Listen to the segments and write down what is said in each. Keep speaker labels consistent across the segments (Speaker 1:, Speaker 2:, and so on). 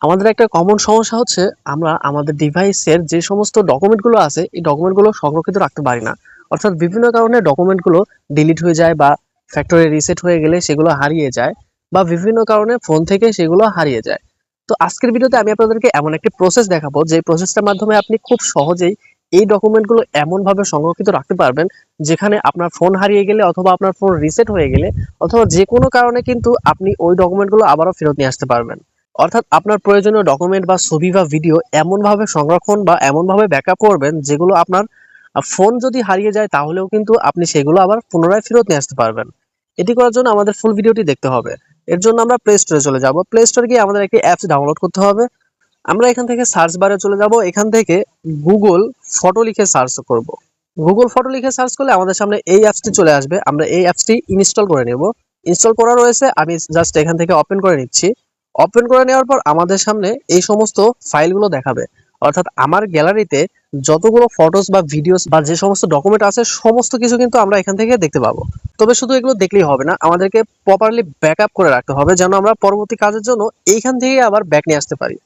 Speaker 1: আমাদের একটা কমন সমস্যা হচ্ছে আমরা আমাদের ডিভাইসের যে সমস্ত ডকুমেন্টগুলো আছে এই ডকুমেন্টগুলো সংরক্ষিত রাখতে পারি না। অর্থাৎ বিভিন্ন কারণে ডকুমেন্টগুলো ডিলিট হয়ে যায় বা ফ্যাক্টরি রিসেট হয়ে গেলে সেগুলো হারিয়ে যায় বা বিভিন্ন কারণে ফোন থেকে সেগুলো হারিয়ে যায়। তো আজকের ভিডিওতে আমি আপনাদেরকে এমন একটি প্রসেস দেখাবো যে প্রসেসটার মাধ্যমে আপনি খুব সহজেই এই ডকুমেন্টগুলো এমনভাবে সংরক্ষিত রাখতে পারবেন যেখানে আপনার ফোন হারিয়ে গেলে অথবা আপনার ফোন রিসেট হয়ে গেলে অথবা যে কোনো কারণে কিন্তু আপনি ওই ডকুমেন্টগুলো আবারও ফেরত নিয়ে আসতে পারবেন। অর্থাৎ আপনার প্রয়োজনীয় ডকুমেন্ট বা ছবি বা ভিডিও এমনভাবে সংরক্ষণ বা এমনভাবে ব্যাকআপ করবেন যেগুলো আপনার ফোন যদি হারিয়ে যায় তাহলেও কিন্তু আপনি সেগুলো আবার পুনরায় ফেরত নিয়ে আসতে পারবেন। এটি করার জন্য আমাদের ফুল ভিডিওটি দেখতে হবে। এর জন্য আমরা প্লে স্টোরে চলে যাব। প্লে স্টোরে গিয়ে আমাদের একটি অ্যাপস ডাউনলোড করতে হবে। আমরা এখান থেকে সার্চ বারে চলে যাব। এখান থেকে গুগল ফটো লিখে সার্চ করব। গুগল ফটো লিখে সার্চ করলে আমাদের সামনে এই অ্যাপসটি চলে আসবে। আমরা এই অ্যাপসটি ইনস্টল করে নেব। ইনস্টল করা রয়েছে, আমি জাস্ট এখান থেকে ওপেন করে নিচ্ছি। ওপেন করে নেওয়ার পর আমাদের সামনে এই সমস্ত ফাইলগুলো দেখাবে। অর্থাৎ আমার গ্যালারিতে যতগুলো ফটোস বা ভিডিওস বা যে সমস্ত ডকুমেন্ট আছে সমস্ত কিছু কিন্তু আমরা এখান থেকে দেখতে পাবো। তবে শুধু এগুলো দেখলেই হবে না, আমাদেরকে প্রপারলি ব্যাকআপ করে রাখতে হবে যেন আমরা পরবর্তী কাজের জন্য এইখান থেকে আবার ব্যাক নিয়ে আসতে পারি।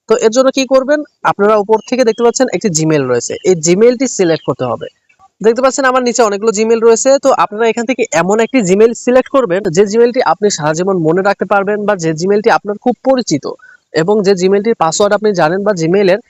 Speaker 1: তো এর জন্য কি করবেন, আপনারা উপর থেকে দেখতে পাচ্ছেন একটি জিমেল রয়েছে, এই জিমেলটি সিলেক্ট করতে হবে। দেখতে পাচ্ছেন আমার নিচে অনেকগুলো জিমেল রয়েছে, তো আপনারা এখান থেকে এমন একটি জিমেল সিলেক্ট করবেন যে জিমেলটি আপনি সারা জীবন মনে রাখতে পারবেন বা যে জিমেলটি আপনার খুব পরিচিত এবং যে জিমেলটির পাসওয়ার্ড আপনি জানেন বা জিমেলের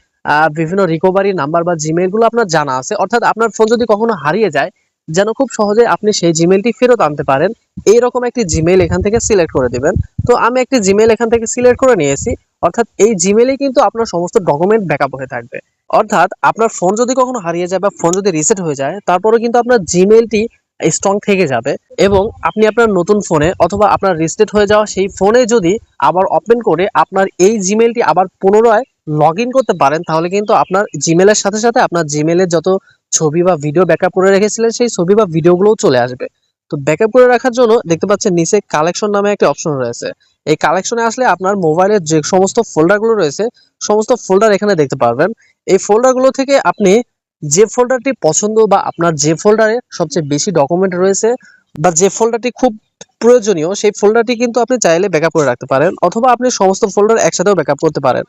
Speaker 1: বিভিন্ন রিকভারি নাম্বার বা জিমেল গুলো আপনার জানা আছে। অর্থাৎ আপনার ফোন যদি কখনো হারিয়ে যায় যেন খুব সহজে আপনি সেই জিমেলটি ফেরত আনতে পারেন, এইরকম একটি জিমেল এখান থেকে সিলেক্ট করে দিবেন। তো আমি একটি জিমেল এখান থেকে সিলেক্ট করে নিয়েছি। অর্থাৎ এই জিমেলেই কিন্তু আপনার সমস্ত ডকুমেন্ট ব্যাকআপ হয়ে থাকবে। অর্থাৎ আপনার ফোন যদি কখনো হারিয়ে যায় বা ফোন যদি রিসেট হয়ে যায় তারপরে কিন্তু আপনার জিমেলটি স্ট্রং থেকে যাবে এবং আপনি আপনার নতুন ফোনে অথবা আপনার রিসেট হয়ে যাওয়া সেই ফোনে যদি আবার ওপেন করে আপনার এই জিমেলটি আবার পুনরায় লগ ইন করতে পারেন তাহলে কিন্তু আপনার জিমেলের সাথে সাথে আপনার জিমেলের যত ছবি বা ভিডিও ব্যাকআপ করে রেখেছিলেন সেই ছবি বা ভিডিওগুলোও চলে আসবে। তো ব্যাকআপ করে রাখার জন্য দেখতে পাচ্ছেন নিচে কালেকশন নামে একটা অপশন রয়েছে। এই কালেকশনে আসলে আপনার মোবাইলের যে সমস্ত ফোল্ডারগুলো রয়েছে সমস্ত ফোল্ডার এখানে দেখতে পারবেন। এই ফোল্ডারগুলো থেকে আপনি যে ফোল্ডারটি পছন্দ বা আপনার যে ফোল্ডারে সবচেয়ে বেশি ডকুমেন্ট রয়েছে বা যে ফোল্ডারটি খুব প্রয়োজনীয় সেই ফোল্ডারটি কিন্তু আপনি চাইলে ব্যাকআপ করে রাখতে পারেন অথবা আপনি সমস্ত ফোল্ডার একসাথেও ব্যাকআপ করতে পারেন।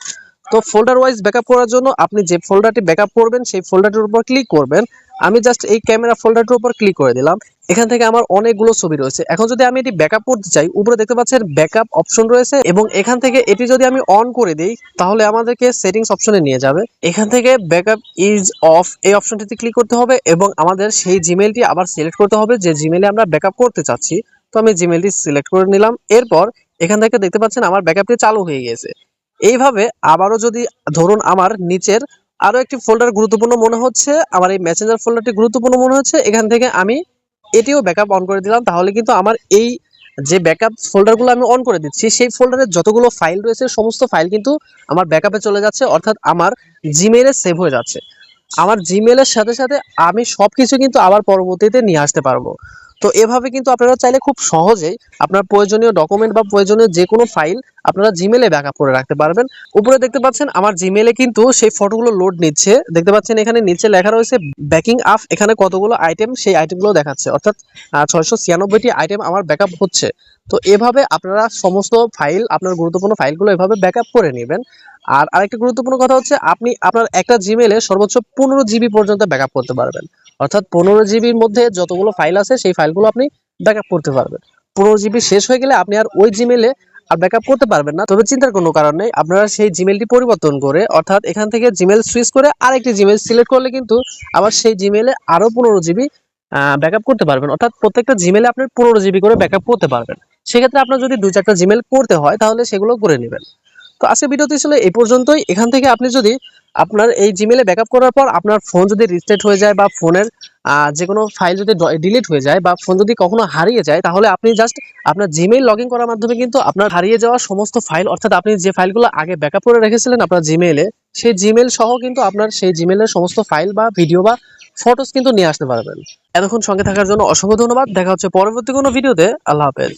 Speaker 1: তো ফোল্ডার ওয়াইজ ব্যাকআপ করার জন্য আপনি যে ফোল্ডারটি ব্যাকআপ করবেন সেই ফোল্ডারটির উপর ক্লিক করবেন। আমি জাস্ট এই ক্যামেরা ফোল্ডারটির উপর ক্লিক করে দিলাম। এখান থেকে আমার অনেকগুলো ছবি রয়েছে। এখন যদি আমি এটি ব্যাকআপ করতে চাই উপরে দেখতে পাচ্ছেন ব্যাকআপ অপশন রয়েছে এবং এখান থেকে এটি যদি আমি অন করে দিই তাহলে আমাদেরকে সেটিংস অপশনে নিয়ে যাবে। এখান থেকে ব্যাকআপ ইজ অফ এই অপশনটিতে ক্লিক করতে হবে এবং আমাদের সেই জিমেলটি আবার সিলেক্ট করতে হবে যে জিমেলে আমরা ব্যাকআপ করতে চাচ্ছি। তো আমি জিমেলটি সিলেক্ট করে নিলাম। এরপর এখান থেকে দেখতে পাচ্ছেন আমার ব্যাকআপটি চালু হয়ে গেছে। এইভাবে আবারও যদি ধরুন আমার নিচের আরো একটি ফোল্ডার গুরুত্বপূর্ণ মনে হচ্ছে, আমার এই মেসেঞ্জার ফোল্ডারটি গুরুত্বপূর্ণ মনে হচ্ছে, এখান থেকে আমি এটিও ব্যাকআপ অন করে দিলাম। তাহলে কিন্তু আমার এই যে ব্যাকআপ ফোল্ডারগুলো আমি অন করে দিচ্ছি সেই ফোল্ডারের যতগুলো ফাইল রয়েছে সমস্ত ফাইল কিন্তু আমার ব্যাকআপে চলে যাচ্ছে, অর্থাৎ আমার জিমেইলে সেভ হয়ে যাচ্ছে। আমার জিমেইলের সাথে সাথে আমি সবকিছু কিন্তু আবার পরবর্তীতে নিয়ে আসতে পারবো। তো এভাবে কিন্তু আপনারা চাইলে খুব সহজেই আপনার প্রয়োজনীয় ডকুমেন্ট বা প্রয়োজনীয় যে কোনো ফাইল আপনারা জিমেইলে ব্যাকআপ করে রাখতে পারবেন। উপরে দেখতে পাচ্ছেন আমার জিমেইলে কিন্তু সেই ফটোগুলো লোড নিচ্ছে। দেখতে পাচ্ছেন এখানে নিচে লেখা রয়েছে ব্যাকিং আপ, এখানে কতগুলো আইটেম সেই আইটেমগুলো দেখাচ্ছে, অর্থাৎ 696টি আইটেম আমার ব্যাকআপ হচ্ছে। তো এভাবে আপনারা সমস্ত ফাইল আপনার গুরুত্বপূর্ণ ফাইলগুলো এভাবে ব্যাকআপ করে নেবেন। আর আরেকটা গুরুত্বপূর্ণ কথা হচ্ছে আপনি আপনার একটা জিমেইলে সর্বোচ্চ 15 জিবি পর্যন্ত ব্যাকআপ করতে পারবেন। অর্থাৎ 15 জিবির মধ্যে যতগুলো ফাইল আছে সেই ফাইলগুলো আপনি ব্যাকআপ করতে পারবেন। 15 জিবি শেষ হয়ে গেলে আপনি আর ওই জিমেইলে আর ব্যাকআপ করতে পারবেন না। তবে চিন্তার কোনো কারণ নেই, আপনারা সেই জিমেইলটি পরিবর্তন করে অর্থাৎ এখান থেকে জিমেইল সুইচ করে আরেকটি জিমেইল সিলেক্ট করলে কিন্তু আবার সেই জিমেইলে আরো 15 জিবি ব্যাকআপ করতে পারবেন। অর্থাৎ প্রত্যেকটা জিমেইলে আপনি 15 জিবি করে ব্যাকআপ করতে পারবেন। সেক্ষেত্রে আপনার যদি 2-4টা জিমেইল করতে হয় তাহলে সেগুলো করে নেবেন। তো আজকের ভিডিওটি ছিল এই পর্যন্তই। এখান থেকে আপনি যদি আপনার এই জিমেইলে ব্যাকআপ করার পর আপনার ফোন যদি রিস্টার্ট হয়ে যায় বা ফোনের যে কোনো ফাইল যদি ডিলিট হয়ে যায় বা ফোন যদি কখনো হারিয়ে যায় তাহলে আপনি জাস্ট আপনার জিমেইল লগ ইন করার মাধ্যমে কিন্তু আপনার হারিয়ে যাওয়া সমস্ত ফাইল অর্থাৎ আপনি যে ফাইলগুলো আগে ব্যাকআপ করে রেখেছিলেন আপনার জিমেইলে সেই জিমেইল সহ কিন্তু আপনার সেই জিমেইলের সমস্ত ফাইল বা ভিডিও বা ফটোস কিন্তু নিয়ে আসতে পারবেন। এতক্ষণ সঙ্গে থাকার জন্য অসংখ্য ধন্যবাদ। দেখা হচ্ছে পরবর্তী কোনো ভিডিওতে। আল্লাহ হাফেজ।